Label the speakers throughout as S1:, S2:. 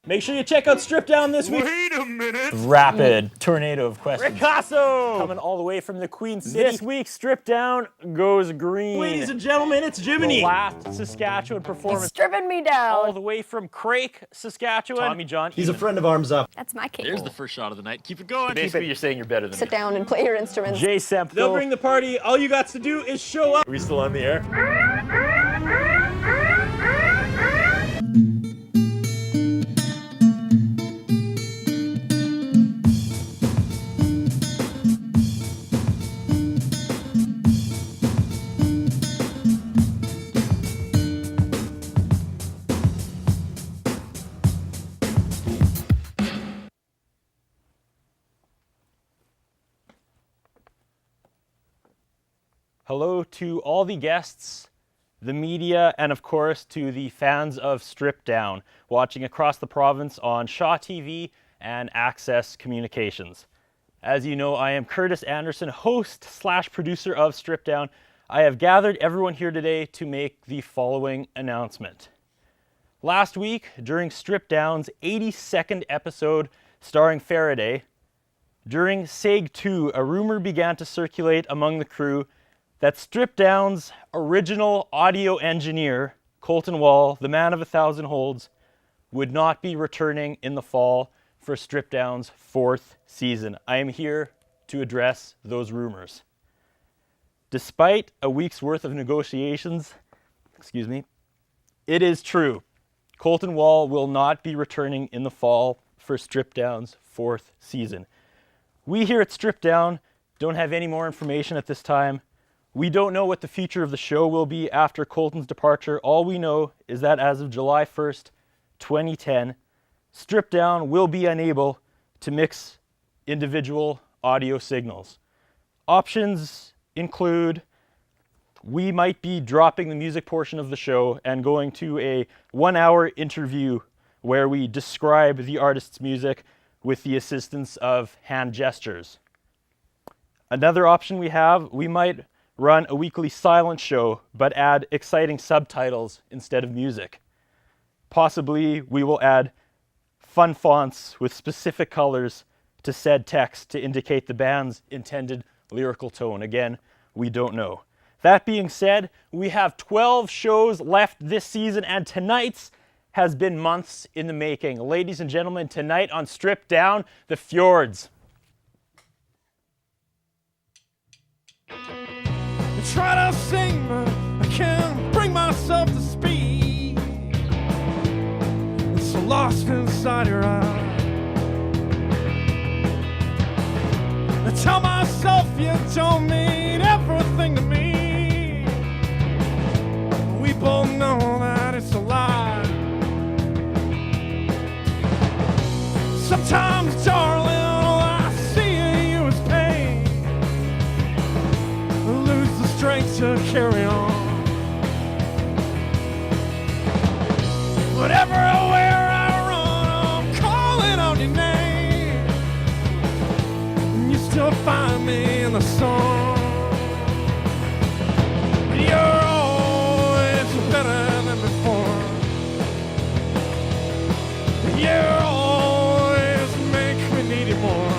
S1: Make sure you check out Strip Down this week.
S2: Wait a minute.
S1: Rapid tornado of questions.
S3: Picasso!
S1: Coming all the way from the Queen City.
S3: This week, Strip Down goes green.
S1: Ladies and gentlemen, it's
S3: the
S1: Jiminy.
S3: last Saskatchewan performance.
S4: Stripping me down.
S3: All the way from Crake, Saskatchewan.
S1: Tommy John.
S5: He's a friend of Arms Up.
S4: That's my cake.
S2: There's the first shot of the night. Keep it going.
S1: Basically, you're saying you're better than
S4: Sit
S1: me.
S4: down and play your instruments.
S3: Jay Semphill.
S1: They'll bring the party. All you got to do is show up.
S3: Are we still on the air? Hello to all the guests, the media, and of course to the fans of Strip Down, watching across the province on Shaw TV and Access Communications. As you know, I am Curtis Anderson, host/producer of Strip Down. I have gathered everyone here today to make the following announcement. Last week, during Strip Down's 82nd episode starring Faraday, during SEG 2, a rumor began to circulate among the crew that Strip Down's original audio engineer, Colton Wall, the man of 1,000 holds, would not be returning in the fall for Strip Down's 4th season. I am here to address those rumors. Despite a week's worth of negotiations, it is true. Colton Wall will not be returning in the fall for Strip Down's 4th season. We here at Strip Down don't have any more information at this time. We don't know what the future of the show will be after Colton's departure. All we know is that as of July 1st, 2010, Strip Down will be unable to mix individual audio signals. Options include we might be dropping the music portion of the show and going to a 1-hour interview where we describe the artist's music with the assistance of hand gestures. Another option we might run a weekly silent show, but add exciting subtitles instead of music. Possibly we will add fun fonts with specific colors to said text to indicate the band's intended lyrical tone. Again, we don't know. That being said, we have 12 shows left this season, and tonight's has been months in the making. Ladies and gentlemen, tonight on Strip Down, the Fjords.
S6: Try to sing, but I can't bring myself to speak. It's so lost inside your eyes. I tell myself you don't mean everything to me. We both know that it's a lie. Sometimes, darling, all I see in you is pain. I lose the strength to carry on. But everywhere I run, I'm calling on your name. And you still find me in the song. You're always better than before. You always make me need you more.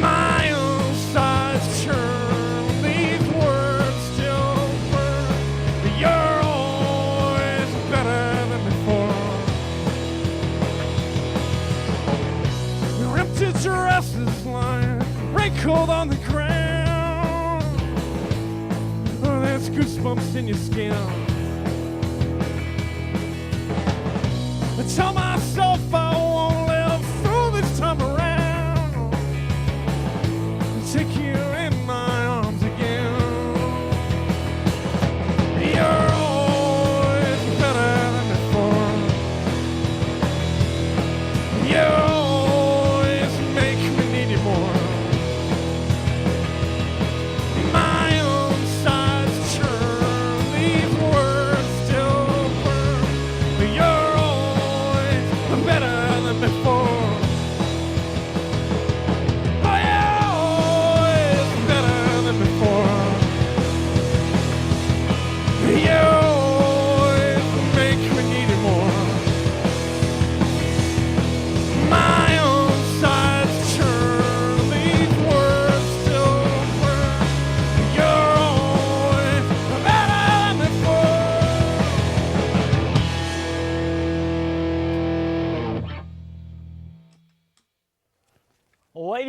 S6: My insides churn, these words still burn. You're always better than before. Your empty dresses lying wrinkled on the ground. Oh, there's goosebumps in your skin. I tell myself I won't live through this time around. Take you in my arms again. You're always better than before. You always make me need you more. My insides churn, these words still burn. You're always better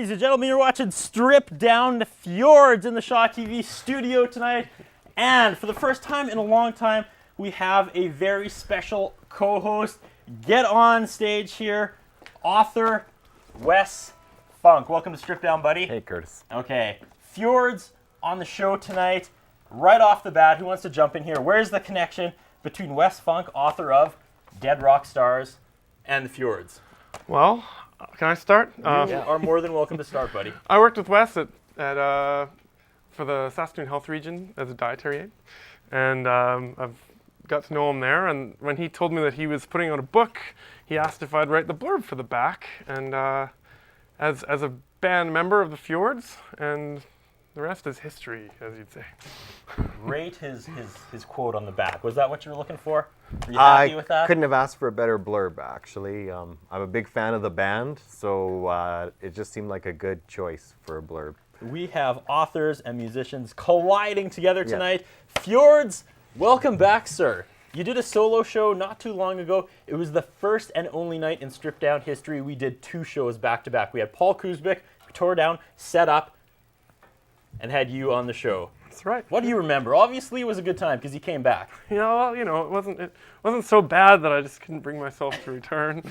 S3: Ladies and gentlemen, you're watching Strip Down the Fjords in the Shaw TV studio tonight. And for the first time in a long time, we have a very special co-host. Get on stage here, author Wes Funk. Welcome to Strip Down, buddy.
S4: Hey, Curtis.
S3: Okay, Fjords on the show tonight. Right off the bat, who wants to jump in here? Where's the connection between Wes Funk, author of Dead Rock Stars, and the Fjords?
S6: Well, can I start?
S3: You are more than welcome to start, buddy.
S6: I worked with Wes for the Saskatoon Health Region as a dietary aide, and I've got to know him there. And when he told me that he was putting out a book, he asked if I'd write the blurb for the back, and as a band member of the Fjords, and the rest is history, as you'd say.
S3: Rate his quote on the back. Was that what you were looking for? Are you happy with that?
S4: I couldn't have asked for a better blurb, actually. I'm a big fan of the band, so it just seemed like a good choice for a blurb.
S3: We have authors and musicians colliding together tonight. Fjords, welcome back, sir. You did a solo show not too long ago. It was the first and only night in Strip Down history we did 2 shows back to back. We had Paul Kuzbik, who tore down, set up, and had you on the show.
S6: That's right.
S3: What do you remember? Obviously, it was a good time because he came back.
S6: Well, it wasn't so bad that I just couldn't bring myself to return.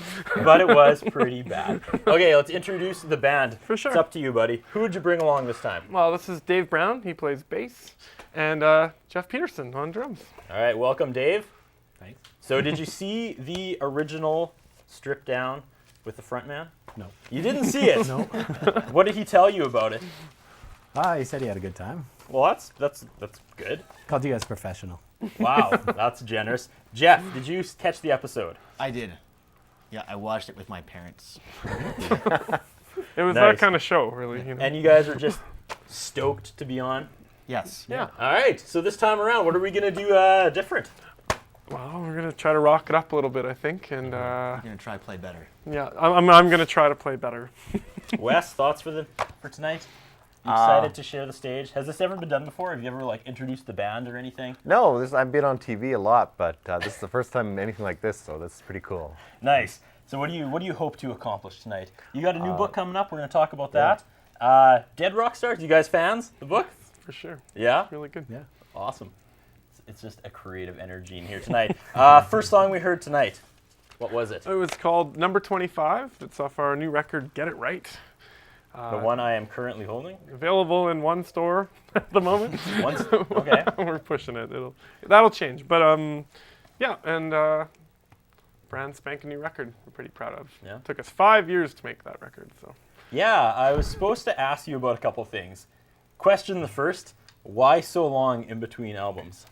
S3: But it was pretty bad. Okay, let's introduce the band.
S6: For sure.
S3: It's up to you, buddy. Who would you bring along this time?
S6: Well, this is Dave Brown. He plays bass, and Jeff Peterson on drums.
S3: All right, welcome, Dave.
S5: Thanks.
S3: So did you see the original Strip Down with the front man?
S5: No.
S3: You didn't see it?
S5: No.
S3: What did he tell you about it?
S5: He said he had a good time.
S3: Well, that's good.
S5: Called you guys professional.
S3: Wow, that's generous. Jeff, did you catch the episode?
S7: I did. Yeah, I watched it with my parents.
S6: It was
S3: Nice.
S6: that kind of show, really.
S3: And you guys are just stoked to be on?
S7: Yes.
S6: Yeah.
S3: All right, so this time around, what are we going to do different?
S6: Well, we're gonna try to rock it up a little bit, I think, and
S7: I'm gonna try to play better.
S6: yeah, I'm gonna try to play better.
S3: Wes, thoughts for tonight? You excited to share the stage? Has this ever been done before? Have you ever introduced the band or anything?
S4: No, I've been on TV a lot, but this is the first time anything like this, so this is pretty cool.
S3: Nice. So what do you hope to accomplish tonight? You got a new book coming up. We're going to talk about that. Dead Rock Stars. You guys fans? The book?
S6: For sure.
S3: Yeah.
S6: Really good.
S5: Yeah.
S3: Awesome. It's just a creative energy in here tonight. First song we heard tonight. What was it?
S6: It was called Number 25. It's off our new record, Get It Right.
S3: The one I am currently holding.
S6: Available in one store at the moment.
S3: Okay.
S6: We're pushing it. That'll change, but yeah, and brand spanking new record. We're pretty proud of.
S3: Yeah.
S6: Took us 5 years to make that record, so.
S3: Yeah, I was supposed to ask you about a couple things. Question the first: why so long in between albums?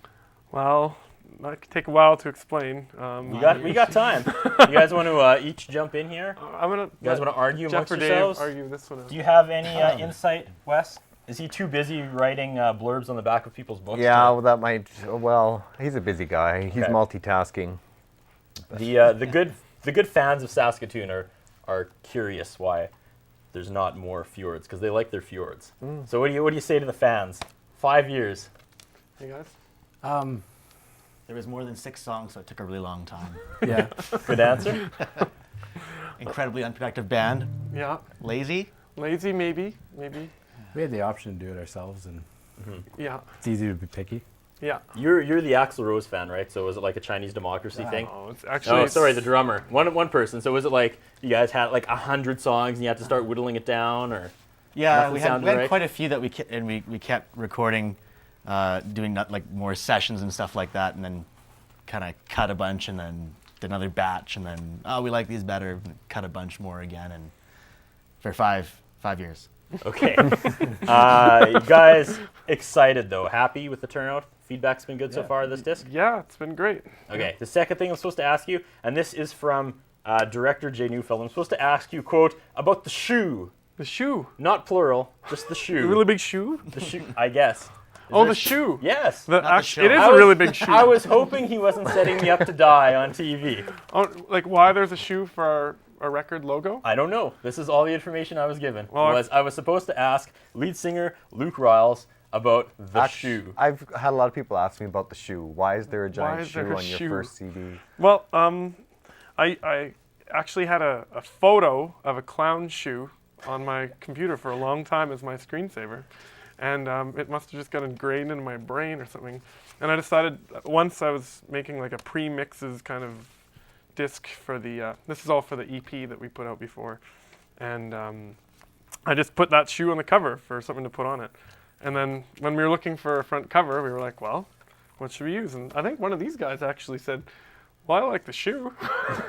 S6: Well, that could take a while to explain.
S3: We got time. You guys want to each jump in here?
S6: I'm gonna.
S3: You guys want to argue
S6: Jeff
S3: amongst
S6: or Dave
S3: yourselves?
S6: argue this one out.
S3: Do you have any insight, Wes? Is he too busy writing blurbs on the back of people's books?
S4: Yeah, well, that might. Well, he's a busy guy. He's
S3: Okay.
S4: multitasking.
S3: The good fans of Saskatoon are curious why there's not more Fjords because they like their Fjords. So what do you say to the fans? 5 years.
S6: Hey guys.
S7: There was more than 6 songs, so it took a really long time.
S5: Yeah.
S3: Good answer.
S7: Incredibly unproductive band.
S6: Yeah.
S7: Lazy.
S6: Lazy, maybe.
S5: We had the option to do it ourselves, and
S6: Yeah.
S5: it's easy to be picky.
S6: Yeah.
S3: You're the Axl Rose fan, right? So was it like a Chinese democracy thing?
S6: Oh, it's actually.
S3: Oh, sorry, the drummer. One person. So was it like you guys had like 100 songs and you had to start whittling it down, or?
S7: Yeah,
S3: Nothing
S7: we had
S3: sounded right?
S7: quite a few that we kept recording, doing more sessions and stuff like that, and then kind of cut a bunch, and then did another batch, and then we like these better, and cut a bunch more again, and for five years.
S3: Okay. You guys excited though? Happy with the turnout? Feedback's been good so far this disc?
S6: Yeah, it's been great.
S3: Okay. The second thing I'm supposed to ask you, and this is from director Jay Neufeld. I'm supposed to ask you, quote, about the shoe.
S6: The shoe.
S3: Not plural, just the shoe.
S6: A really big shoe?
S3: The shoe, I guess. Is
S6: Oh,
S3: there
S6: the
S3: a
S6: shoe.
S3: Yes.
S6: It
S7: the
S6: is
S7: show.
S3: I
S6: a
S3: was-
S6: really big shoe.
S3: I was hoping he wasn't setting me up to die on TV.
S6: Oh, like why there's a shoe for our record logo?
S3: I don't know. This is all the information I was given.
S6: Well,
S3: I was supposed to ask lead singer Luke Ryalls about the shoe.
S4: I've had a lot of people ask me about the shoe. Why is there a giant
S6: is there
S4: shoe
S6: a
S4: on your
S6: shoe?
S4: first CD?
S6: Well, I actually had a photo of a clown shoe on my computer for a long time as my screensaver. And it must have just got ingrained into my brain or something. And I decided, once I was making like a pre-mixes kind of disc for the, this is all for the EP that we put out before. And I just put that shoe on the cover for something to put on it. And then when we were looking for a front cover, we were like, well, what should we use? And I think one of these guys actually said, well, I like the shoe.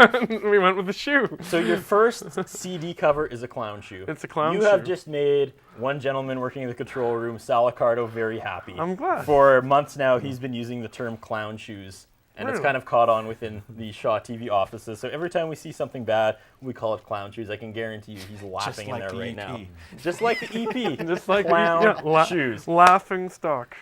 S6: And we went with the shoe.
S3: So your first CD cover is a clown shoe.
S6: It's a clown
S3: You
S6: shoe.
S3: have just made one gentleman working in the control room, Sal Accardo, very happy.
S6: I'm glad.
S3: For months now, he's been using the term clown shoes. And it's
S6: Really?
S3: kind of caught on within the Shaw TV offices. So every time we see something bad, we call it clown shoes. I can guarantee you he's laughing in
S7: like
S3: there
S7: the
S3: right
S7: EP.
S3: now. Just like the EP.
S6: Just like
S3: clown shoes.
S6: Laughing stock.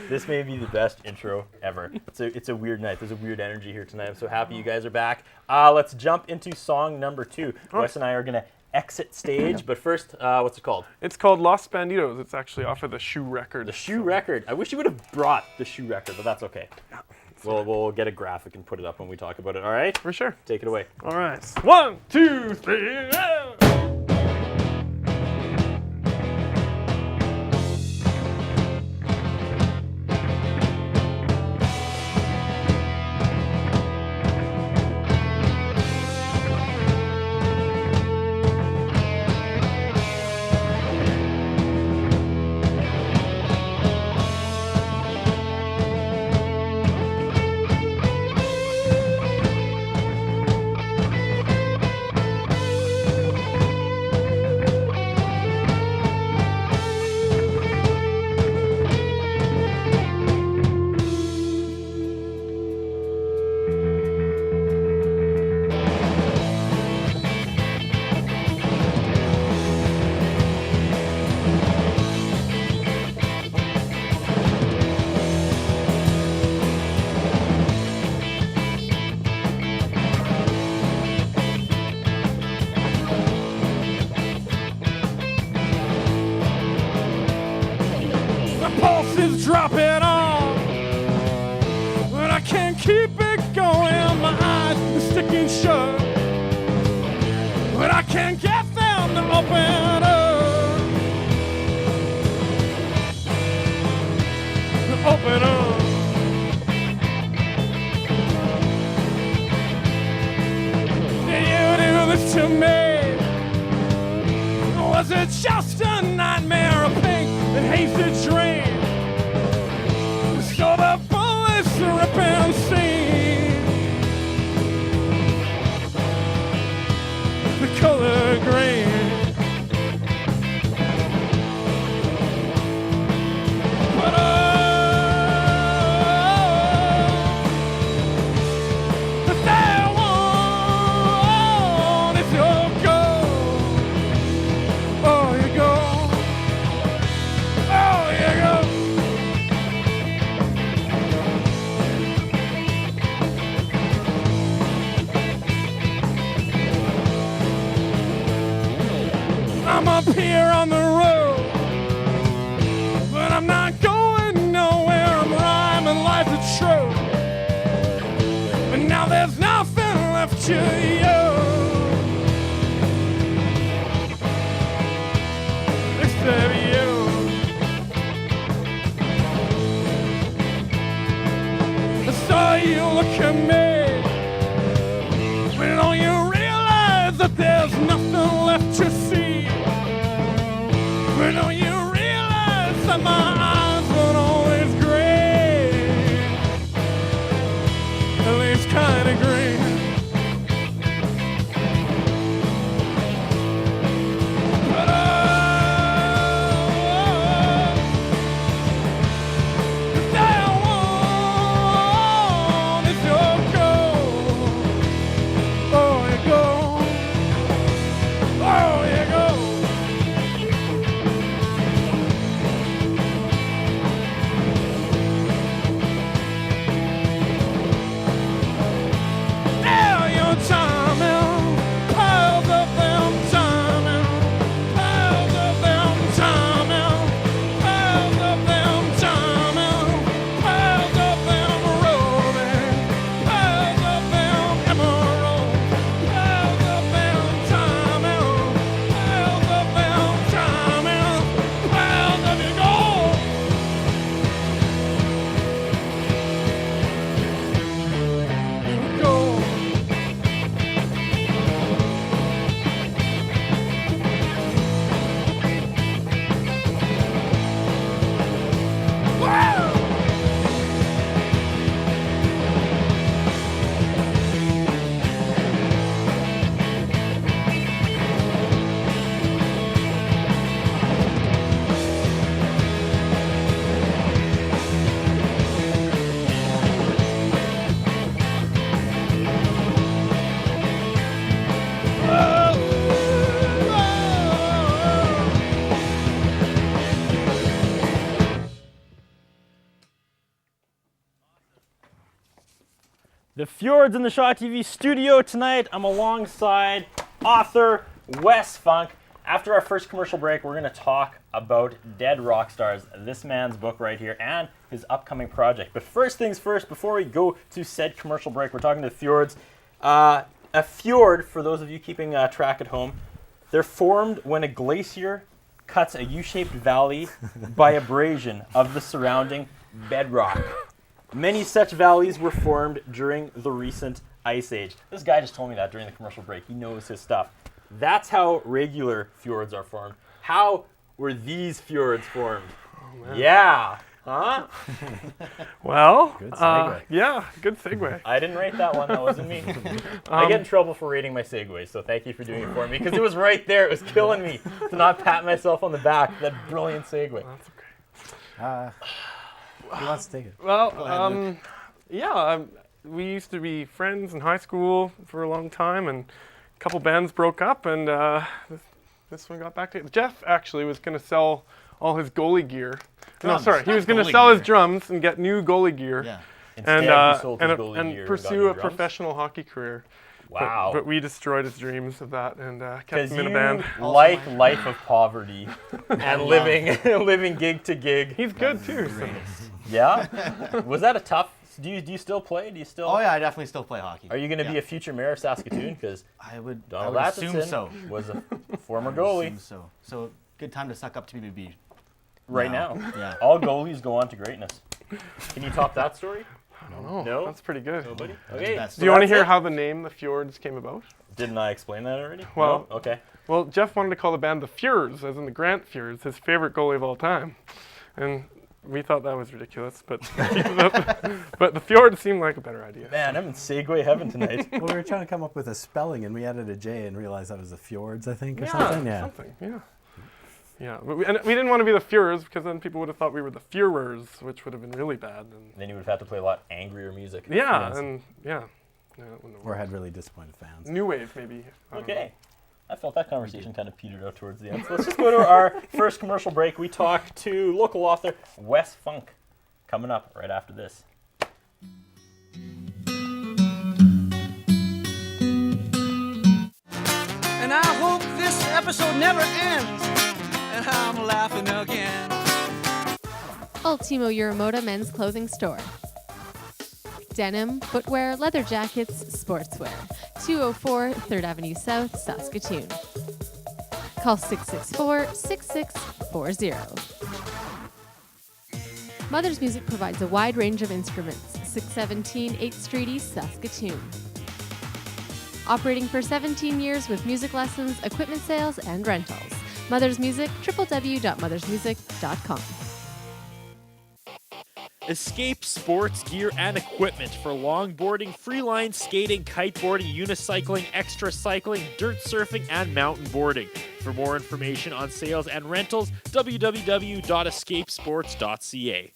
S3: This may be the best intro ever. It's a weird night. There's a weird energy here tonight. I'm so happy you guys are back. Let's jump into song number 2. Wes and I are going to exit stage, but first, what's it called?
S6: It's called Los Banditos. It's actually off of the Shoe record.
S3: The Shoe record. I wish you would have brought the Shoe record, but that's okay. We'll get a graphic and put it up when we talk about it, all right?
S6: For sure.
S3: Take it away.
S6: All right. 1, 2, 3. Dropping on, but I can't keep it going. My eyes are sticking shut, but I can't get them to open up. To open up. Did you do this to me? Was it just a nightmare, a pink and hazy dream? So the bullets rip and seam, the color green. But the third one is your goal. Oh, you go. Oh, you go. I'm up here on the road, but I'm not going nowhere. I'm rhyming like the truth, but now there's nothing left to you except you. I saw you look at me, but don't you realize that there's nothing left to see? But don't you realize that my eyes weren't always green? At least kinda green. But the day one is your goal. Oh, you go. Oh, you go.
S3: The Fjords in the Shaw TV studio tonight. I'm alongside author Wes Funk. After our first commercial break, we're going to talk about Dead Rock Stars, this man's book right here, and his upcoming project. But first things first, before we go to said commercial break, we're talking to the Fjords. A fjord, for those of you keeping track at home, they're formed when a glacier cuts a U-shaped valley by abrasion of the surrounding bedrock. Many such valleys were formed during the recent ice age. This guy just told me that during the commercial break. He knows his stuff. That's how regular fjords are formed. How were these fjords formed? Oh, yeah. Huh?
S6: Well,
S5: Good segue.
S6: yeah, good segue.
S3: I didn't rate that one. That wasn't me. I get in trouble for rating my segues, so thank you for doing it for me, because it was right there. It was killing me to not pat myself on the back for that brilliant segue.
S6: That's okay.
S5: Who wants to take it?
S6: Well, yeah, we used to be friends in high school for a long time, and a couple bands broke up, and this one got back together. Jeff actually was going to sell all his goalie gear.
S7: Drums,
S6: No, sorry, he
S7: not
S6: was going to
S7: goalie
S6: sell his
S7: gear.
S6: drums and get new goalie gear.
S7: Yeah.
S3: Instead,
S6: And,
S3: he sold his goalie gear
S6: and
S3: and
S6: pursue
S3: got
S6: a
S3: new drums.
S6: professional hockey career.
S3: Wow.
S6: But we destroyed his dreams of that and kept
S3: Because
S6: him in
S3: you
S6: a band.
S3: like life of poverty and living gig to gig.
S6: He's good too. So.
S3: Yeah? Was that a tough... Do you still play? Do you still...
S7: Oh yeah, I definitely still play hockey.
S3: Are you going to be a future mayor of Saskatoon? Because
S7: I would
S3: Donald
S7: assume
S3: Atchison
S7: so.
S3: was a former
S7: I would
S3: goalie.
S7: assume so. So good time to suck up to me would be
S3: Right
S7: now.
S3: now.
S7: Yeah.
S3: All goalies go on to greatness. Can you top that story?
S6: Oh,
S3: No?
S6: that's pretty good.
S3: Nobody? Okay.
S7: best.
S3: so
S6: Do you want to
S3: that's
S6: hear
S3: it?
S6: how the name the Fjords came about?
S3: Didn't I explain that already?
S6: Well-
S3: No? Okay.
S6: Well, Jeff wanted to call the band the Fjords, as in the Grant Fjords, his favorite goalie of all time. And we thought that was ridiculous, but but the Fjords seemed like a better idea.
S3: Man, I'm in segue heaven tonight.
S5: Well, we were trying to come up with a spelling, and we added a J and realized that was the Fjords, I think, or
S6: Yeah,
S5: something. Yeah.
S6: something, yeah. Yeah, but we didn't want to be the Fjords because then people would have thought we were the Führers, which would have been really bad. And
S3: Then you would have had to play a lot angrier music.
S6: yeah,
S5: Yes.
S6: and yeah. Yeah, that wouldn't have
S5: Or
S6: worked.
S5: had really disappointed fans.
S6: New wave, maybe. I don't know.
S3: Okay. I felt that conversation kind of petered out towards the end. So let's just go to our first commercial break. We talk to local author Wes Funk. Coming up right after this.
S8: And I hope this episode never ends. And I'm laughing again.
S9: Ultimo Uramoda Men's Clothing Store. Denim, footwear, leather jackets, sportswear. 204 3rd Avenue South, Saskatoon. Call 664-6640. Mother's Music provides a wide range of instruments. 617 8th Street East, Saskatoon. Operating for 17 years with music lessons, equipment sales, and rentals. Mother's Music, www.mothersmusic.com.
S2: Escape sports gear and equipment for longboarding, freeline skating, kiteboarding, unicycling, extra cycling, dirt surfing, and mountain boarding. For more information on sales and rentals, www.escapesports.ca.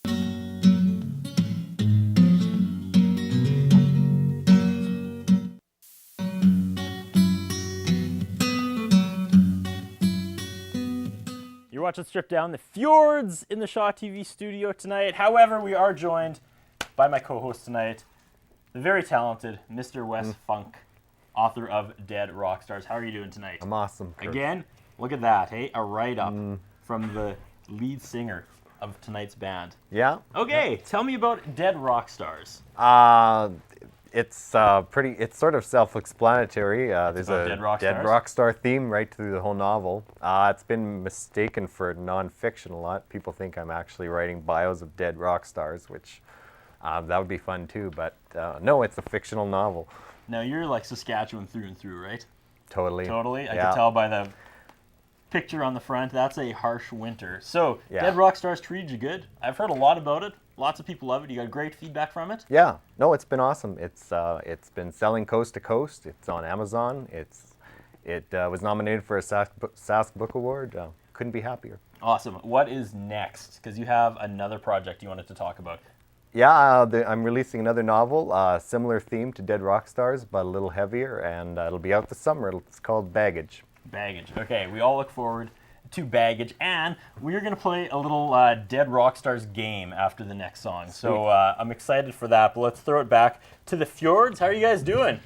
S3: You're watching Strip Down, the Fjords in the Shaw TV studio tonight. However, we are joined by my co-host tonight, the very talented Mr. Wes Funk, author of Dead Rock Stars. How are you doing tonight?
S4: I'm awesome. Kurt.
S3: Again, look at that, hey? A write-up from the lead singer of tonight's band.
S4: Yeah.
S3: Okay, tell me about Dead Rock Stars.
S4: It's pretty. It's sort of self-explanatory. There's
S3: about
S4: a
S3: Dead Rock Stars?
S4: rock star theme right through the whole novel. It's been mistaken for non-fiction a lot. People think I'm actually writing bios of dead rock stars, which that would be fun too. But no, it's a fictional novel.
S3: Now, you're like Saskatchewan through and through, right?
S4: Totally.
S3: Totally. I
S4: Yeah.
S3: can tell by the picture on the front. That's a harsh winter. So,
S4: Yeah.
S3: Dead Rock Stars treated you good. I've heard a lot about it. Lots of people love it. You got great feedback from it.
S4: Yeah. No, it's been awesome. It's been selling coast to coast. It's on Amazon. It was nominated for a Sask Book Award. Couldn't be happier.
S3: Awesome. What is next? Because you have another project you wanted to talk about.
S4: Yeah, I'm releasing another novel, similar theme to Dead Rock Stars, but a little heavier, and it'll be out this summer. It's called Baggage.
S3: Baggage. Okay, we all look forward to baggage, and we're going to play a little Dead Rockstars game after the next song. So I'm excited for that, but let's throw it back to the Fjords. How are you guys doing?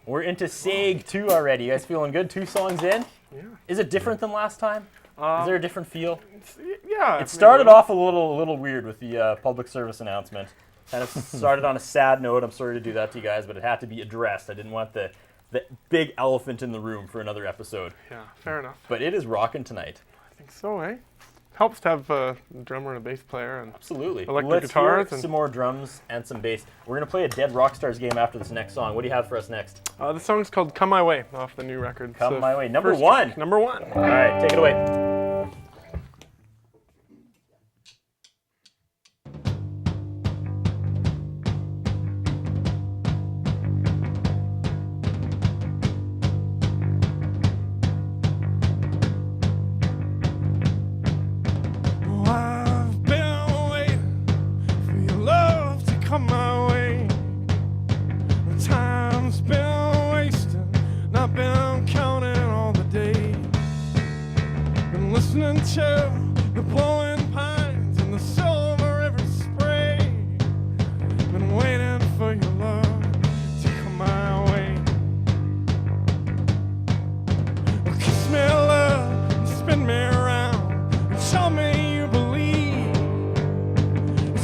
S3: We're into Seg 2 already. You guys feeling good? 2 songs in?
S6: Yeah.
S3: Is it different than last time? Is there a different feel?
S6: Yeah.
S3: It started off a little weird with the public service announcement. Kind of started on a sad note. I'm sorry to do that to you guys, but it had to be addressed. I didn't want the big elephant in the room for another episode.
S6: Yeah, fair enough.
S3: But it is rocking tonight.
S6: I think so, eh? Helps to have a drummer and a bass player and
S3: Absolutely.
S6: electric
S3: Let's
S6: guitars.
S3: hear some more drums and some bass. We're going to play a Dead Rockstars game after this next song. What do you have for us next?
S6: The song's called "Come My Way" off the new record.
S3: Come
S6: So
S3: My Way. Number
S6: first
S3: 1.
S6: track, number 1.
S3: All right, take it away.
S6: I've been waiting for your love to come my way. The time's been wasted, and I've been counting all the days. Been listening to the blowing pines and the silver river spray. Been waiting for your love to come my way. Well, kiss me, love, and spin me around and show me you believe.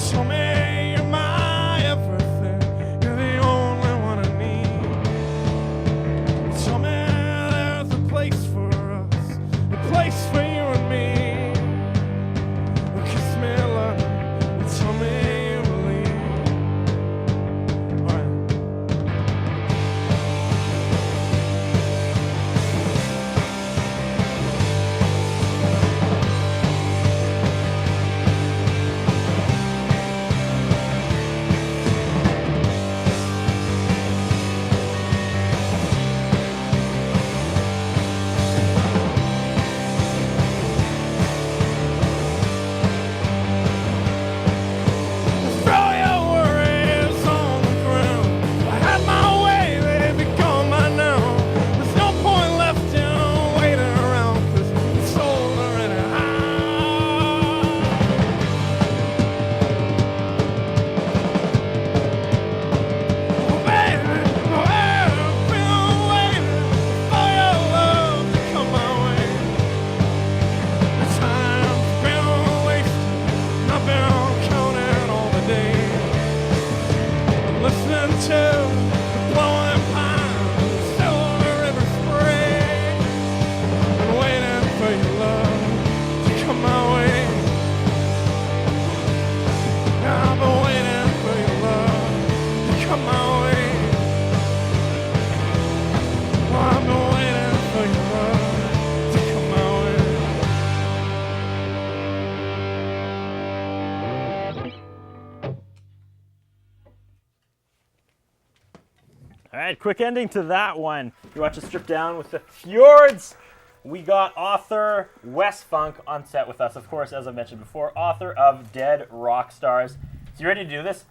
S6: Show me you're my everything. You're the only one I need. Show me there's a place for us, a place for you and me. Well, kiss me, love, and show me you believe. All right. Throw your worries on the ground. I had my way, they'd be gone by now. There's no point left in waiting around, 'cause it's over anyhow. Oh, baby, I've been waiting for your love to come my way. The time's been wasted, and I've been counting all the days. I'm listening to the blowing pines, the silver river spray. I'm waiting for your love to come my way. I've been waiting for your love to come my way. I've been waiting for your love to come my way.
S3: All right, quick ending to that one. You watch us strip down with the Fjords. We got author Wes Funk on set with us, of course, as I mentioned before, author of Dead Rockstars. So you ready to do this?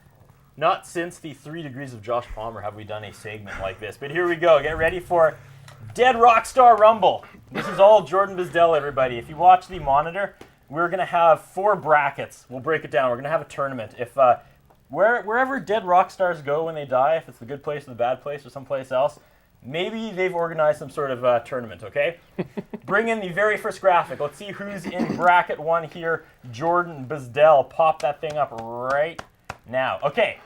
S3: Not since the 3 Degrees of Josh Palmer have we done a segment like this, but here we go. Get ready for Dead Rockstar Rumble. This is all Jordan Bizdell, everybody. If you watch the monitor, we're going to have 4 brackets. We'll break it down. We're going to have a tournament. If wherever dead rock stars go when they die, if it's the good place or the bad place or someplace else, maybe they've organized some sort of tournament, okay? Bring in the very first graphic. Let's see who's in bracket 1 here. Jordan Bizdell. Pop that thing up right now. Okay.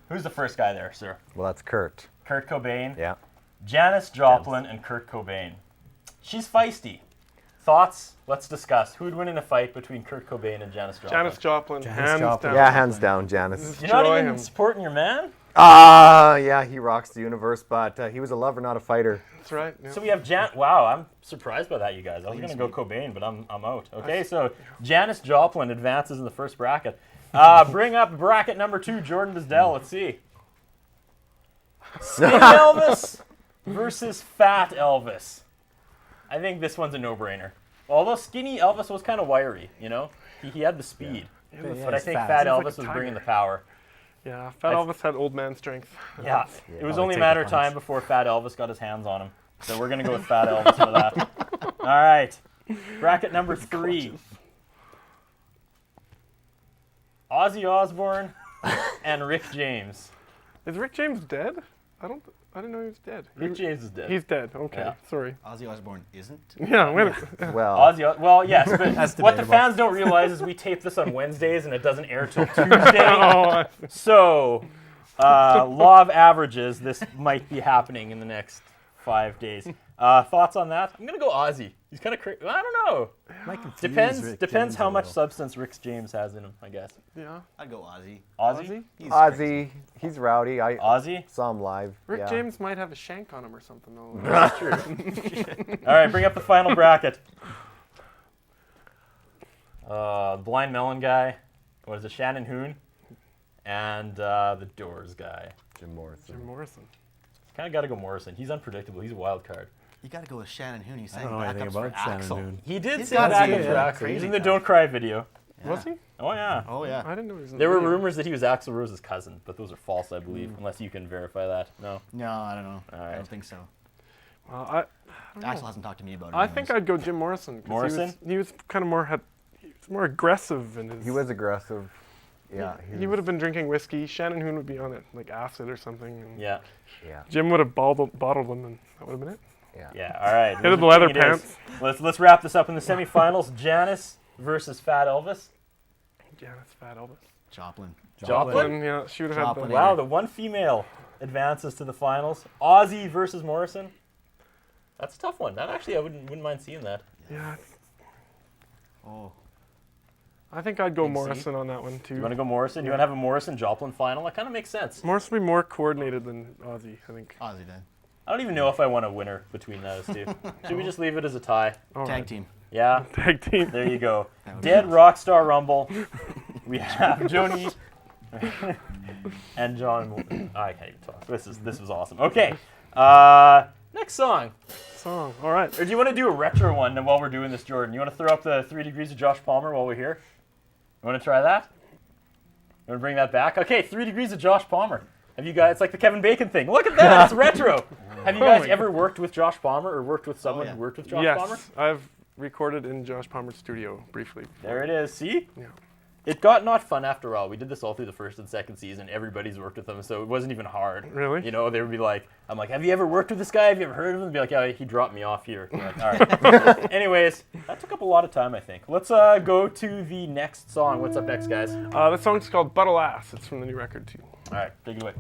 S3: Who's the first guy there, sir?
S4: Well, that's Kurt.
S3: Kurt Cobain.
S4: Yeah.
S3: Janice Joplin and Kurt Cobain. She's feisty. Thoughts? Let's discuss. Who'd win in a fight between Kurt Cobain and Janice Joplin?
S6: Janice Joplin,
S5: Janice
S6: hands
S5: Joplin.
S6: down.
S4: Yeah, hands down, Janice.
S3: You're not
S6: Destroy
S3: even
S6: him.
S3: supporting your man?
S4: Yeah, he rocks the universe, but he was a lover, not a fighter.
S6: That's right. Yeah.
S3: So we have Wow, I'm surprised by that, you guys. I was going to go Cobain, but I'm out. Okay, so Janice Joplin advances in the first bracket. Bring up bracket number 2, Jordan Bizdell. Let's see. Skinny Elvis versus Fat Elvis. I think this one's a no-brainer. Although Skinny Elvis was kind of wiry, you know? He had the speed.
S6: Yeah,
S3: But I think
S5: fat.
S3: Fat
S6: Seems like
S3: Elvis
S6: a
S3: was bringing
S6: tiger.
S3: the power.
S6: Yeah, Fat Elvis had old man strength.
S3: Yeah, it was
S5: probably
S3: only a
S5: take
S3: matter
S5: a
S3: of time
S5: punch.
S3: before Fat Elvis got his hands on him. So we're going to go with Fat Elvis for that. All right. Bracket number 3. Ozzy Osbourne and Rick James.
S6: Is Rick James dead? I didn't know he was dead.
S3: Rick James is dead.
S6: He's dead. Okay,
S3: Yeah.
S6: sorry.
S7: Ozzy Osbourne isn't.
S6: Yeah, wait.
S4: Well,
S3: Well, yes, but what the
S5: debatable.
S3: fans don't realize is we tape this on Wednesdays and it doesn't air till Tuesday.
S6: Oh,
S3: So, law of averages, this might be happening in the next 5 days. Thoughts on that? I'm gonna go Ozzy. He's kind of crazy. I don't know.
S5: Might confuse
S3: Depends
S5: Rick
S3: depends
S5: James
S3: how
S5: a
S3: much
S5: little.
S3: substance Rick James has in him, I guess.
S6: yeah.
S7: I'd go Ozzy.
S3: Ozzy?
S7: He's crazy.
S4: Ozzy, he's rowdy. I
S3: Ozzy?
S4: saw him live.
S6: Rick
S4: yeah.
S6: James might have a shank on him or something. Though.
S3: That's true. All right, bring up the final bracket. Blind Melon guy. What is it? Shannon Hoon. And the Doors guy.
S4: Jim Morrison.
S6: Jim Morrison.
S3: Kind of got to go Morrison. He's unpredictable. He's a wild card.
S7: You got to go with Shannon Hoon. He's
S5: I
S7: saying
S5: don't know anything
S7: backups for
S5: about Shannon
S7: Axl.
S5: Hoon.
S3: He did
S7: He's
S3: say
S7: got
S3: that
S7: to
S3: in
S7: be,
S3: tracks.
S7: crazy
S3: He's in the
S7: guy.
S3: Don't Cry video.
S6: Was he?
S3: Oh, yeah.
S7: Oh yeah.
S6: I didn't know he was in
S3: There
S6: the
S3: were
S6: video.
S3: rumors that he was Axl Rose's cousin, but those are false, I believe, unless you can verify that. No?
S7: No, I don't know.
S3: All
S7: I
S3: right.
S7: don't think so.
S6: Well, I don't know.
S7: Axl hasn't talked to me about it.
S6: I think I'd go Jim Morrison. 'Cause
S3: Morrison?
S6: He was kind of more. He was more aggressive in his.
S4: He was aggressive. Yeah.
S6: He would have been drinking whiskey. Shannon Hoon would be on it, like acid or something. And
S3: Yeah.
S4: Yeah.
S6: Jim would have bottled him, and that would have been it.
S3: Yeah, all right.
S6: Hit the leather
S3: It is.
S6: pants.
S3: Let's wrap this up in the semifinals. Janice versus Fat Elvis.
S6: Janice, Fat Elvis.
S7: Joplin.
S3: Joplin?
S6: Yeah, she would have had
S7: Joplin,
S6: the.
S3: Wow, the one female advances to the finals. Ozzy versus Morrison. That's a tough one. That actually, I wouldn't mind seeing that.
S6: Yeah,
S7: Oh.
S6: I think I'd go
S7: Big C.
S6: Morrison on that one too.
S3: You want to go Morrison? You want to have a Morrison Joplin final? That kind of makes sense.
S6: Morrison would be more coordinated than Ozzy, I think.
S7: Ozzy then.
S3: I don't even know if I want a winner between those two. Should we just leave it as a tie?
S6: All
S7: Tag
S6: right.
S7: team.
S3: Yeah.
S6: Tag team.
S3: There you go.
S7: That would be
S3: Dead
S7: nice.
S3: Rockstar Rumble. We have Joni and John. I can't even talk. This was awesome. Okay. Next song.
S6: Song. All right.
S3: Or do you want to do a retro one while we're doing this, Jordan? You want to throw up the 3 Degrees of Josh Palmer while we're here? You want to try that? You want to bring that back? Okay, 3 Degrees of Josh Palmer. Have you guys? It's like the Kevin Bacon thing. Look at that. It's retro. Have you
S6: Oh
S3: guys
S6: my
S3: ever worked with Josh Palmer or worked with someone
S7: yeah.
S3: who worked with Josh
S6: Yes,
S3: Palmer?
S6: I've recorded in Josh Palmer's studio briefly.
S3: There it is. See?
S6: Yeah.
S3: It got not fun after all. We did this all through the first and second season. Everybody's worked with him, so it wasn't even hard.
S6: Really?
S3: You know, they would be like, I'm like, have you ever worked with this guy? Have you ever heard of him? They'd be like, yeah, he dropped me off here. I'm like, all right. Anyways, that took up a lot of time, I think. Let's go to the next song. What's up next, guys?
S6: The song's called Buttle Ass. It's from the new record too.
S3: All right, take it away.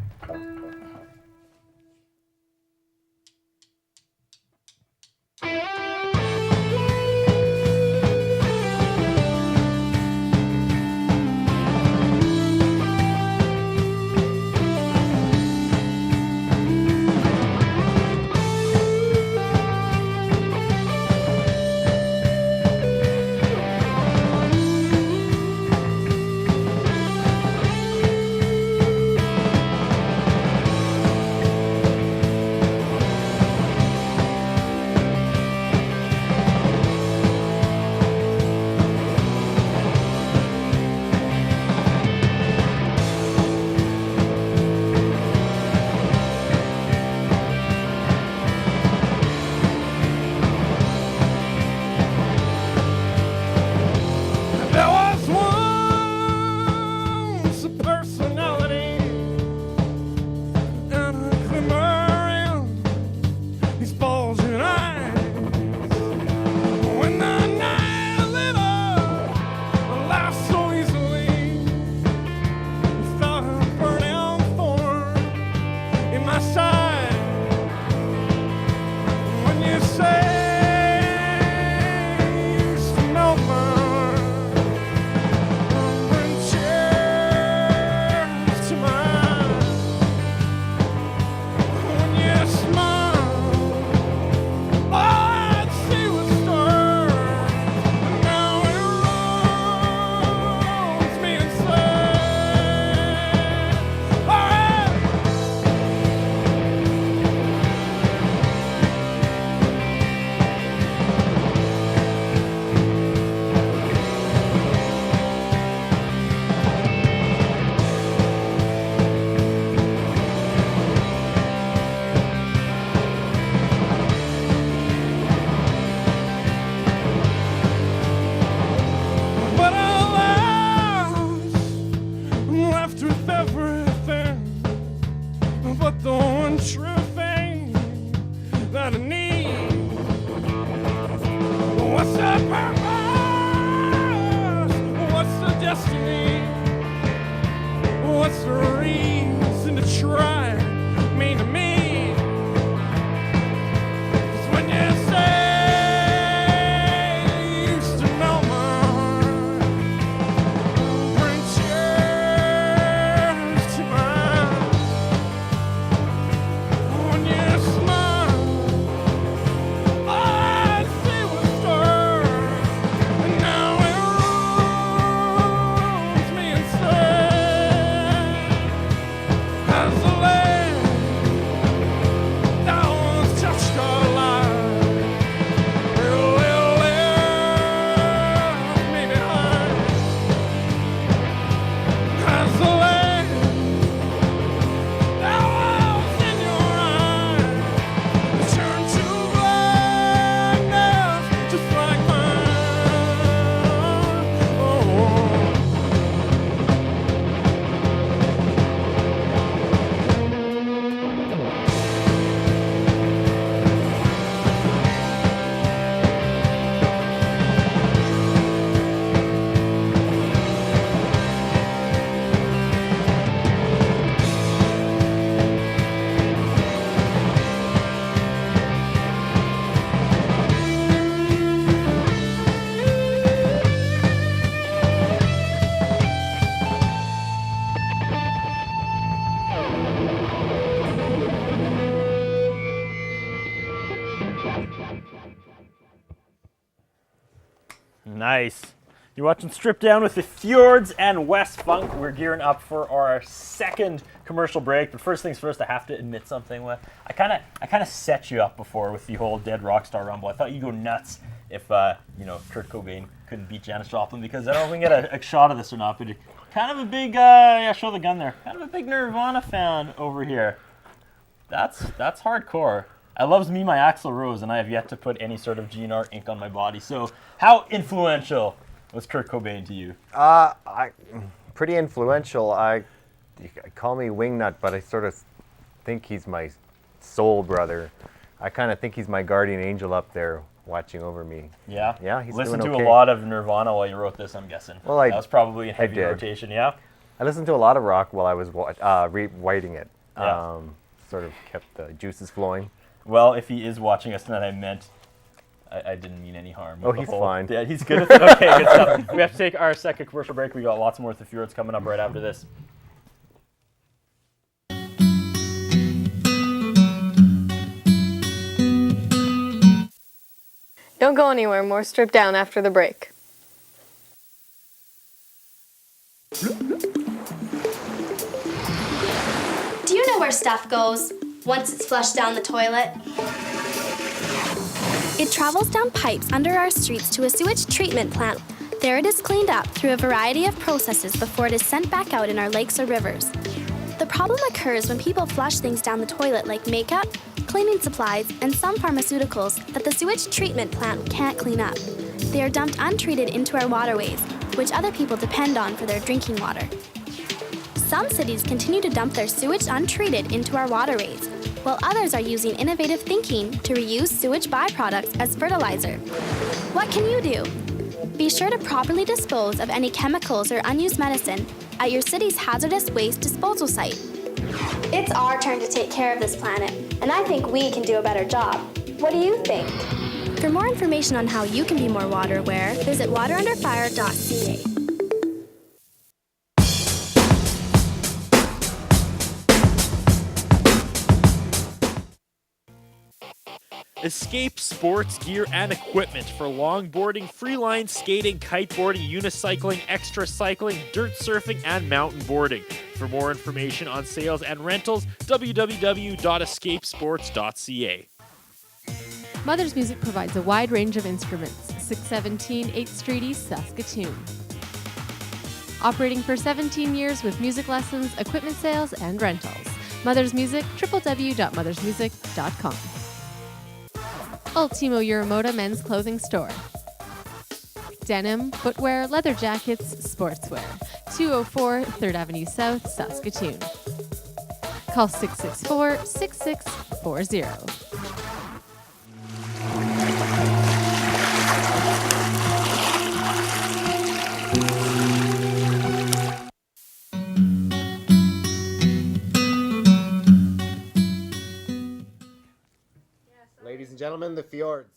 S6: left with everything but the one true thing that I need. What's the purpose? What's the destiny? What's the reason to try mean to me? 'Cause when you say you used to know my heart, bring tears to my eyes. When you smile, all I see was stars, and now it rules me instead. As the land that once touched our lives will leave me behind. As the land that was in your eyes turned to blackness just like mine. Oh.
S3: Nice. You're watching Strip Down with the Fjords and Wes Funk. We're gearing up for our second commercial break. But first things first, I have to admit something. Wes. I kind of set you up before with the whole Dead Rockstar Rumble. I thought you'd go nuts if Kurt Cobain couldn't beat Janice Joplin, because I don't know if we can get a shot of this or not. But kind of a big show the gun there. Kind of a big Nirvana fan over here. That's hardcore. I loves me my Axl Rose, and I have yet to put any sort of GNR ink on my body. So, how influential was Kurt Cobain to you?
S4: Pretty influential. You call me Wingnut, but I sort of think he's my soul brother. I kind of think he's my guardian angel up there watching over me.
S3: Yeah?
S4: Yeah, he's
S3: Listened
S4: doing
S3: to
S4: okay.
S3: a lot of Nirvana while you wrote this, I'm guessing.
S4: Well,
S3: that was probably in heavy
S4: did.
S3: rotation, yeah?
S4: I listened to a lot of rock while I was writing it.
S3: Yeah.
S4: Sort of kept the juices flowing.
S3: Well, if he is watching us tonight, I meant I didn't mean any harm.
S4: Oh, he's fine.
S3: Yeah, he's good at it. Okay, good stuff. We have to take our second commercial break. We got lots more with the Fjords coming up right after this.
S9: Don't go anywhere. More Strip Down after the break.
S10: Do you know where stuff goes once it's flushed down the toilet? It travels down pipes under our streets to a sewage treatment plant. There it is cleaned up through a variety of processes before it is sent back out in our lakes or rivers. The problem occurs when people flush things down the toilet like makeup, cleaning supplies, and some pharmaceuticals that the sewage treatment plant can't clean up. They are dumped untreated into our waterways, which other people depend on for their drinking water. Some cities continue to dump their sewage untreated into our waterways, while others are using innovative thinking to reuse sewage byproducts as fertilizer. What can you do? Be sure to properly dispose of any chemicals or unused medicine at your city's hazardous waste disposal site. It's our turn to take care of this planet, and I think we can do a better job. What do you think? For more information on how you can be more water aware, visit waterunderfire.ca.
S2: Escape sports gear and equipment for longboarding, freeline skating, kiteboarding, unicycling, extra cycling, dirt surfing, and mountain boarding. For more information on sales and rentals, www.escapesports.ca.
S9: Mother's Music provides a wide range of instruments. 617 8th Street East, Saskatoon. Operating for 17 years with music lessons, equipment sales, and rentals. Mother's Music, www.mothersmusic.com. Ultimo Uramoda Men's Clothing Store. Denim, footwear, leather jackets, sportswear. 204 3rd Avenue South, Saskatoon. Call 664-6640.
S11: Ladies and gentlemen, the Fjords.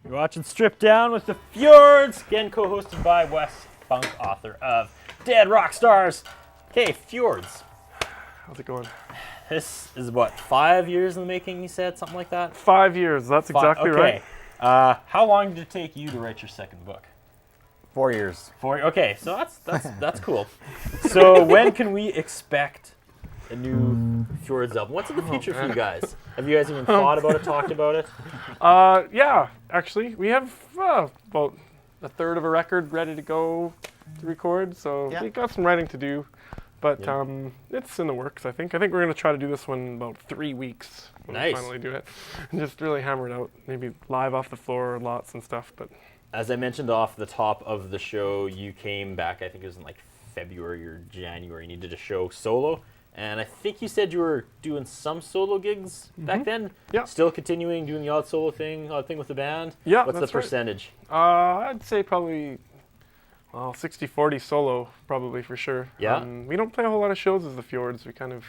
S3: You're watching Strip Down with the Fjords, again co-hosted by Wes Funk, author of Dead Rock Stars. Okay, Fjords.
S6: How's it going?
S3: This is what, 5 years in the making, you said? Something like that?
S6: 5 years, that's exactly right.
S3: How long did it take you to write your second book?
S4: 4 years.
S3: Okay, so that's cool. So when can we expect a new Fjords album? What's in the future for you guys? Have you guys even thought about it, talked about it?
S6: Yeah, actually, we have about a third of a record ready to go to record, so we got some writing to do. But it's in the works, I think. I think we're going to try to do this one in about 3 weeks when we finally do it. And just really hammer it out, maybe live off the floor lots and stuff. But
S3: as I mentioned off the top of the show, you came back, I think it was in like February or January, and you did a show solo. And I think you said you were doing some solo gigs back then?
S6: Yeah.
S3: Still continuing, doing the odd thing with the band?
S6: Yeah,
S3: What's the percentage?
S6: Right. I'd say probably 60-40 solo, probably for sure.
S3: Yeah.
S6: We don't play a whole lot of shows as the Fjords. We kind of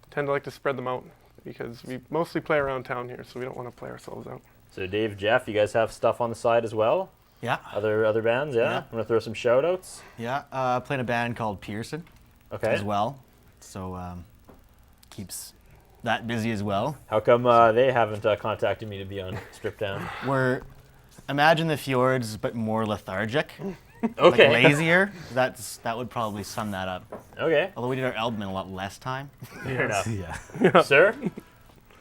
S6: tend to like to spread them out because we mostly play around town here, so we don't want to play ourselves out.
S3: So Dave, Jeff, you guys have stuff on the side as well?
S7: Yeah.
S3: Other bands, yeah?
S7: Yeah.
S3: I'm gonna throw some shout outs.
S7: Yeah. Playing a band called Pearson
S3: Okay.
S7: as well. So keeps that busy as well.
S3: How come they haven't contacted me to be on Strip Down?
S7: Imagine the Fjords, but more lethargic.
S3: Okay.
S7: Like lazier. That would probably sum that up.
S3: Okay.
S7: Although we did our album in a lot less time.
S3: Fair enough.
S5: Yeah.
S3: Sir?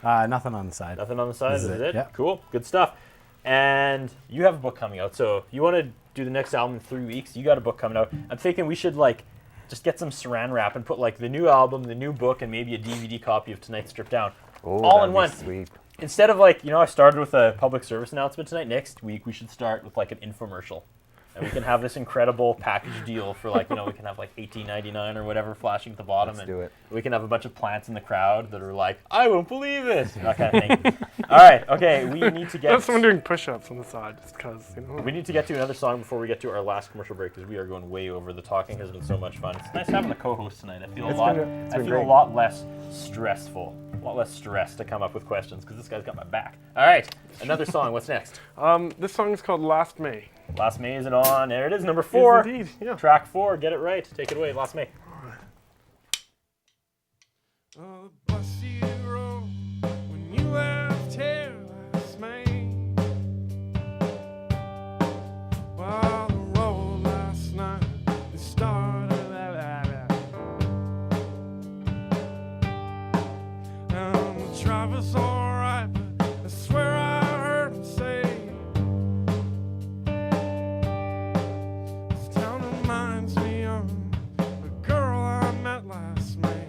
S5: Nothing on the side.
S3: Nothing on the side,
S5: This
S3: is
S5: is
S3: it?
S5: it, yeah.
S3: Cool, good stuff. And you have a book coming out, so you want to do the next album in 3 weeks, you got a book coming out. I'm thinking we should like just get some saran wrap and put like the new album, the new book, and maybe a DVD copy of Tonight's Stripped Down.
S4: Oh,
S3: all
S4: that'd
S3: in
S4: be
S3: one.
S4: Sweet.
S3: Instead of like, I started with a public service announcement tonight. Next week we should start with like an infomercial. And we can have this incredible package deal for like, we can have like $18.99 or whatever flashing at the bottom.
S4: Let's do it.
S3: We can have a bunch of plants in the crowd that are like, I won't believe it, that kind of thing. All right, okay, we need to get...
S6: That's someone doing push-ups on the side, just because,
S3: We need to get to another song before we get to our last commercial break, because we are going way over. The talking has been so much fun. It's nice having a co-host tonight. I feel a lot less stressful. A lot less stress to come up with questions, because this guy's got my back. All right, another song. What's next?
S6: This song is called Last May.
S3: Last May is it on? There it is, number 4.
S6: Yes, indeed, yeah.
S3: Track 4, get it right. Take it away, Last May.
S6: The bus you rode when you left here last May. While the road last night it started and the driver's alright, but I swear I heard him say this town reminds me of a girl I met last May.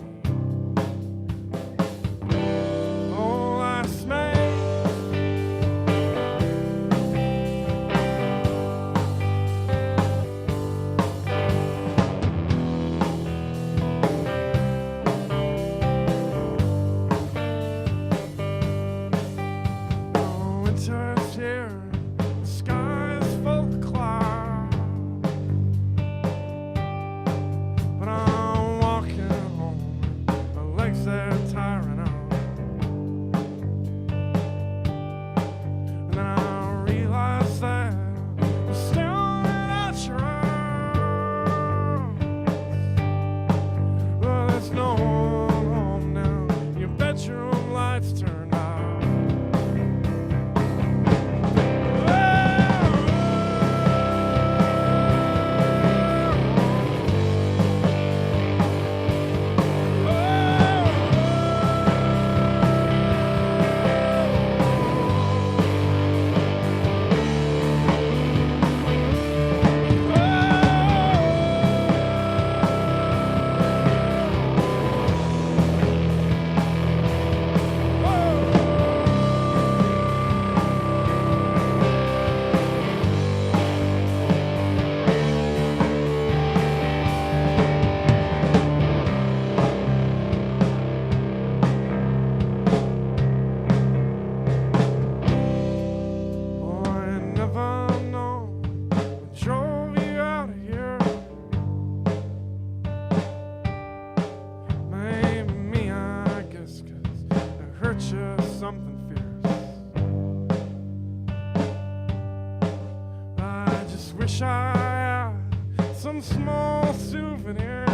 S6: Oh, last May. Oh, winter's here, the sky is full of clouds, but I'm walking home, my legs they're tiring out, and then I realize that I'm staring at your eyes. Well, there's no one home now, your bedroom lights turned out. Oh, I never know what drove you out of here. Maybe me, I guess, 'cause I hurt you something fierce. I just wish I had some small souvenir,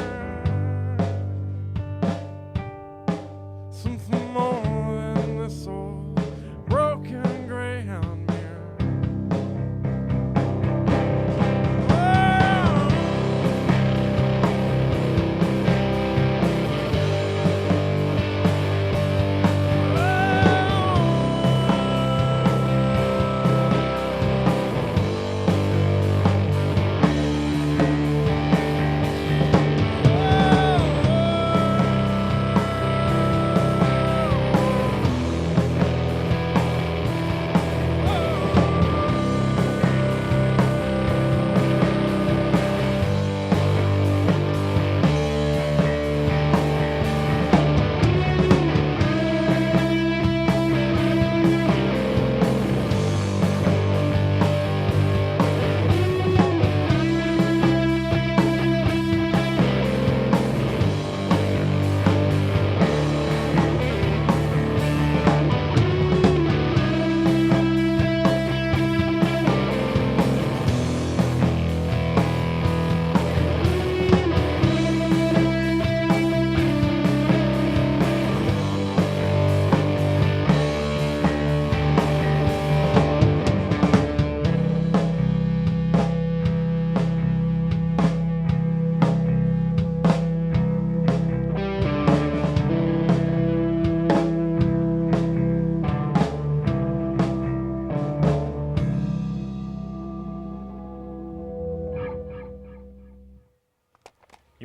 S6: something more than this old broken Greyhound mirror. Oh,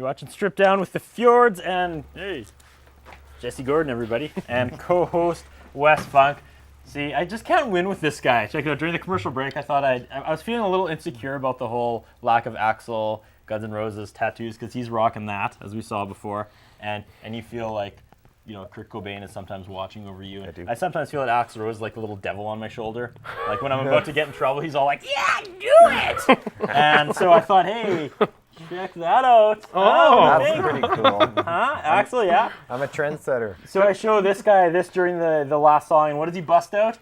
S3: You're watching Strip Down with the Fjords and, hey, Jesse Gordon, everybody, and co-host Wes Funk. See, I just can't win with this guy. Check it out. During the commercial break, I thought I was feeling a little insecure about the whole lack of Axl Guns N' Roses tattoos because he's rocking that, as we saw before, and you feel like, you know, Kurt Cobain is sometimes watching over you.
S4: I do.
S3: I sometimes feel that Axl Rose is like the little devil on my shoulder. Like when I'm about to get in trouble, he's all like, "Yeah, do it!" And so I thought, hey, check that out.
S6: Oh,
S4: That's pretty cool.
S3: Huh? Axl, yeah.
S4: I'm a trendsetter.
S3: So I show this guy this during the last song, and what does he bust out?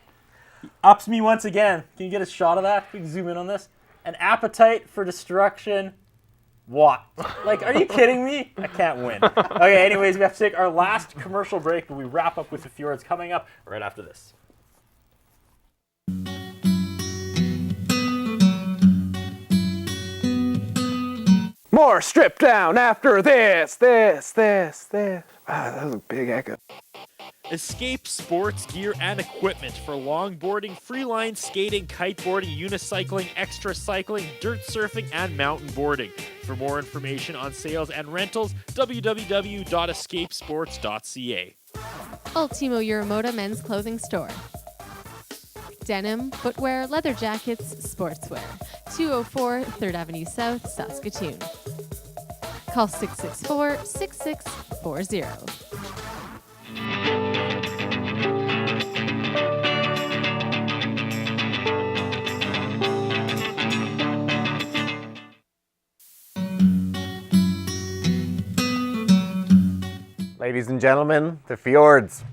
S3: He ups me once again. Can you get a shot of that? We can zoom in on this. An appetite for destruction. What? Like, are you kidding me? I can't win. Okay, anyways, we have to take our last commercial break, but we wrap up with the Fjords coming up right after this.
S6: More Strip Down after this. Wow, that was a big echo.
S2: Escape sports gear and equipment for longboarding, freeline skating, kiteboarding, unicycling, extra cycling, dirt surfing, and mountain boarding. For more information on sales and rentals, www.escapesports.ca.
S9: Ultimo Euromoda Men's Clothing Store. Denim, footwear, leather jackets, sportswear. 204 3rd Avenue South, Saskatoon. Call 664-6640.
S4: Ladies and gentlemen, the Fjords.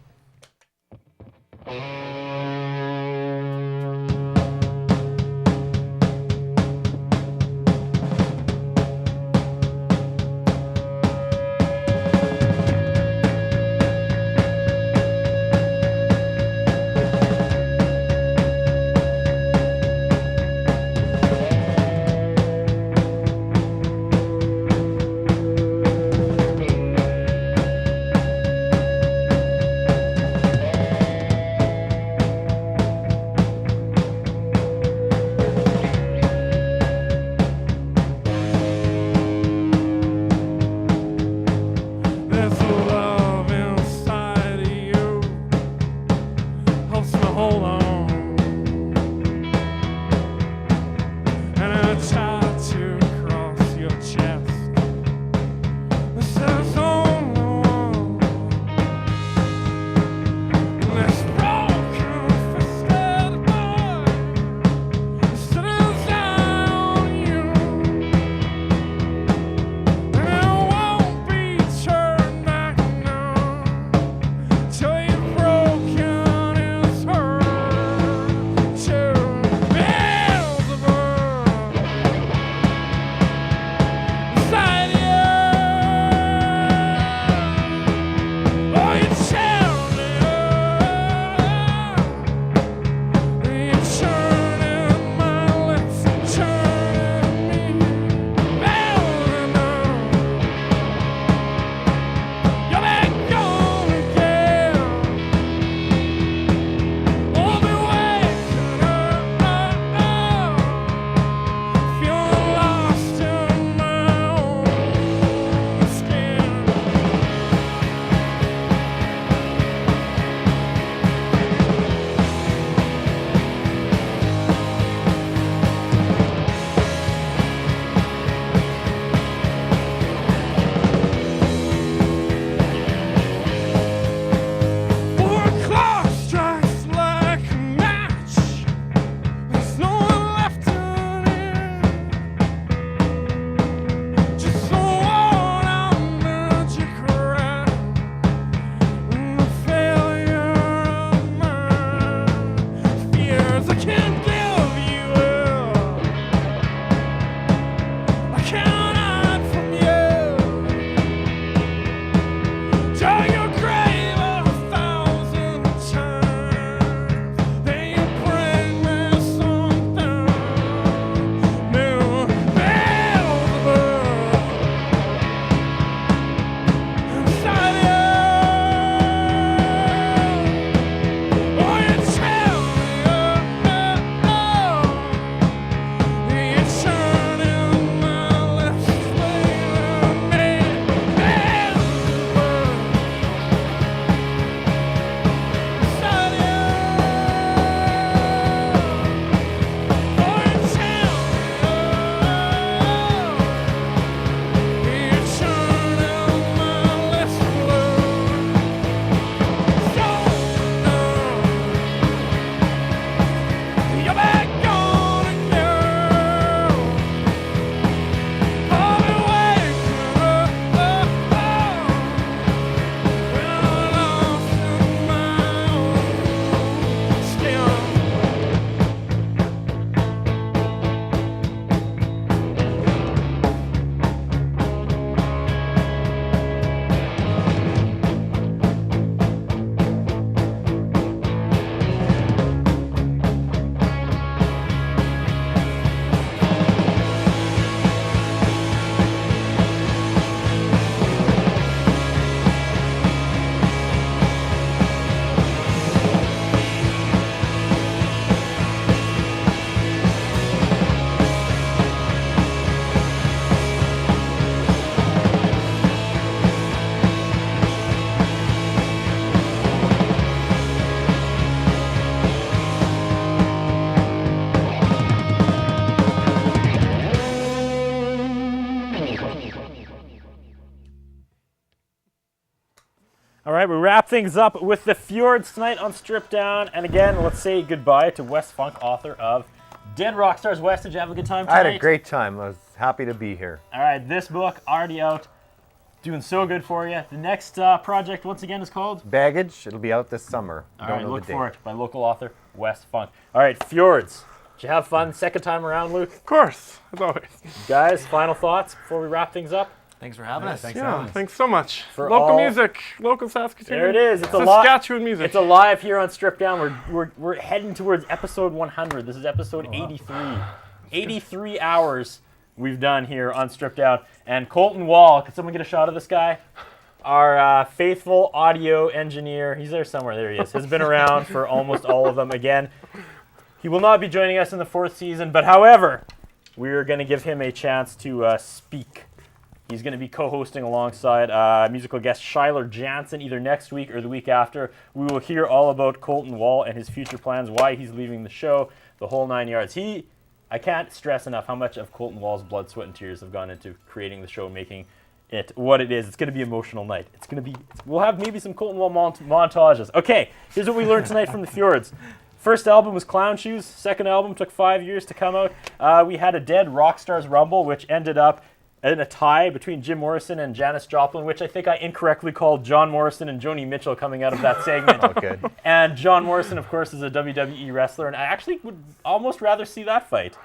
S3: All right, we wrap things up with the Fjords tonight on Strip Down. And again, let's say goodbye to Wes Funk, author of Dead Rock Stars. Wes, did you have a good time tonight?
S4: I had a great time. I was happy to be here.
S3: All right, this book already out, doing so good for you. The next project, once again, is called
S4: Baggage. It'll be out this summer.
S3: All
S4: Don't
S3: right,
S4: know
S3: look
S4: the date.
S3: for it by local author Wes Funk. All right, Fjords. Did you have fun second time around, Luke?
S6: Of course, as always.
S3: Guys, final thoughts before we wrap things up?
S7: Thanks for having us.
S6: Yeah, thanks so much.
S3: For
S6: Local
S3: all-
S6: music, local Saskatoon.
S3: There it is. It's a lot.
S6: Saskatchewan music.
S3: It's alive here on Strip Down. We're heading towards episode 100. This is episode 83. 83 hours we've done here on Strip Down. And Colton Wall, can someone get a shot of this guy? Our faithful audio engineer. He's there somewhere. There he is. Has been around for almost all of them. Again, he will not be joining us in the 4th season, but however, we're going to give him a chance to speak. He's going to be co-hosting alongside musical guest Shyler Jansen either next week or the week after. We will hear all about Colton Wall and his future plans, why he's leaving the show, the whole 9 yards. I can't stress enough how much of Colton Wall's blood, sweat, and tears have gone into creating the show, making it what it is. It's going to be an emotional night. We'll have maybe some Colton Wall montages. Okay, here's what we learned tonight from the Fjords. First album was Clown Shoes. Second album took 5 years to come out. We had a Dead Rock Stars Rumble, which ended up in a tie between Jim Morrison and Janice Joplin, which I think I incorrectly called John Morrison and Joni Mitchell coming out of that segment.
S4: Oh, good.
S3: And John Morrison, of course, is a WWE wrestler, and I actually would almost rather see that fight.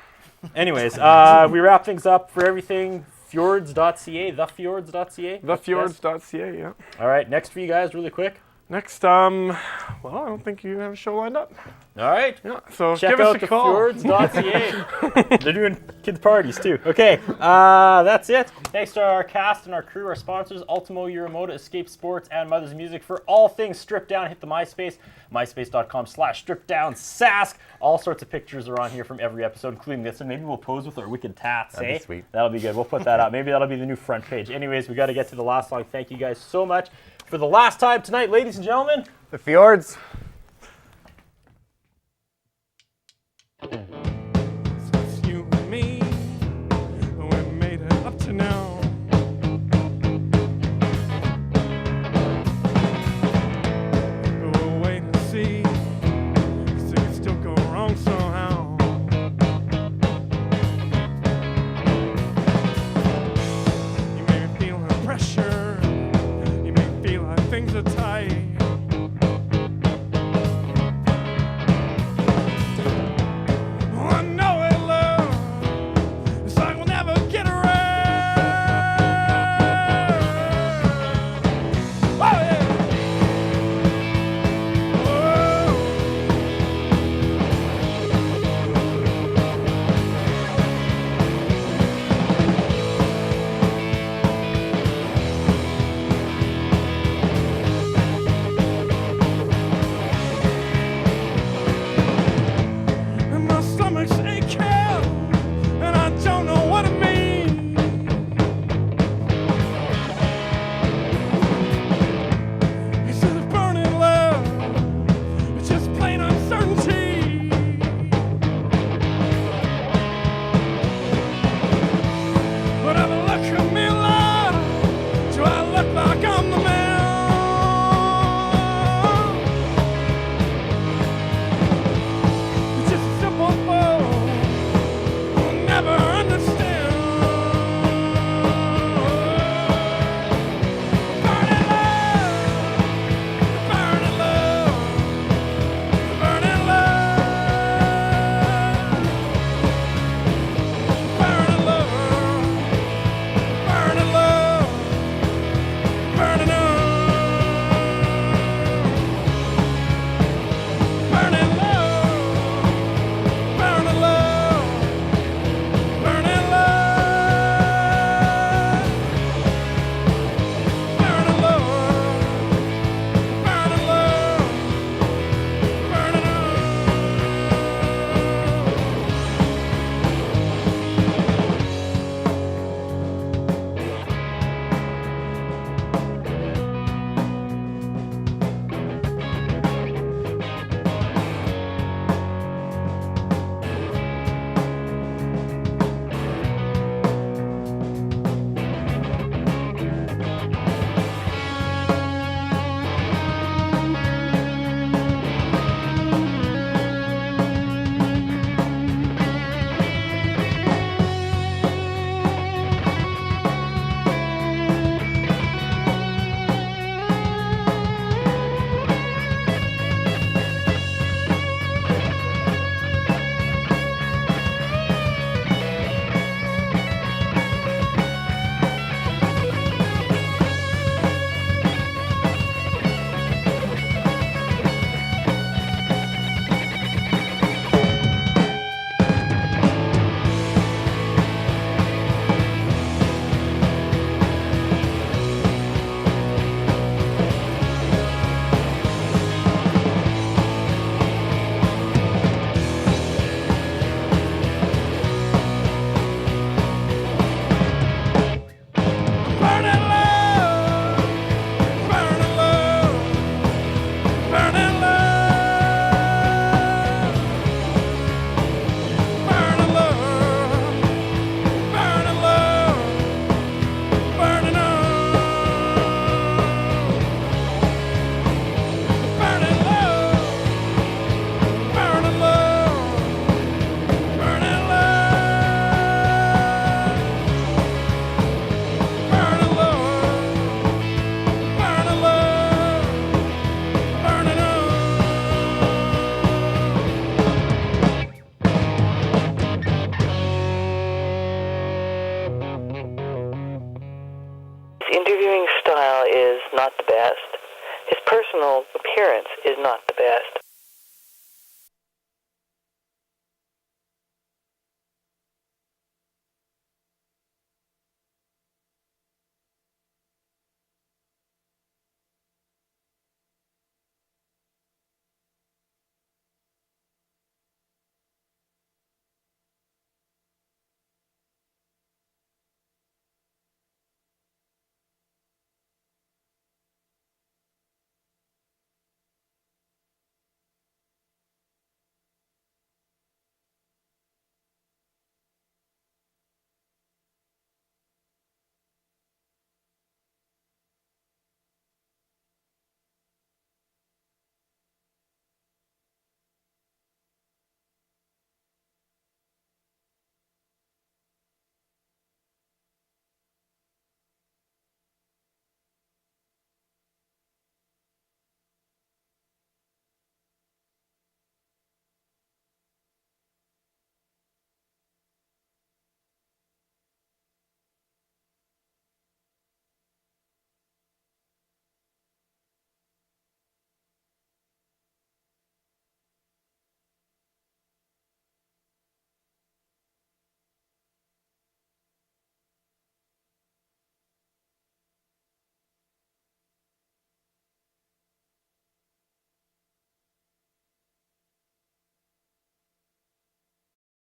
S3: Anyways, we wrap things up for everything. Fjords.ca, thefjords.ca.
S6: Thefjords.ca, yeah.
S3: All right, next for you guys, really quick.
S6: Next, well, I don't think you have a show lined up.
S3: All right.
S6: Yeah, so
S3: Check
S6: give
S3: out
S6: us a call.
S3: thefjords.ca. They're doing kids' parties, too. Okay, that's it. Thanks to our cast and our crew, our sponsors, Ultimo, Euromoda, Escape Sports, and Mother's Music. For all things Stripped Down, hit the MySpace, myspace.com/strippeddownsask. All sorts of pictures are on here from every episode, including this, and maybe we'll pose with our wicked tats,
S4: That'd be sweet.
S3: That'll be good. We'll put that up. Maybe that'll be the new front page. Anyways, we got to get to the last song. Thank you guys so much. For the last time tonight, ladies and gentlemen,
S4: The Fjords.
S6: It's you and me, we made it up to now. But we'll wait and see, 'cause it can still go wrong somehow. You may be feeling the pressure, you may feel like things are tight.
S11: not the best. His personal appearance is not the best.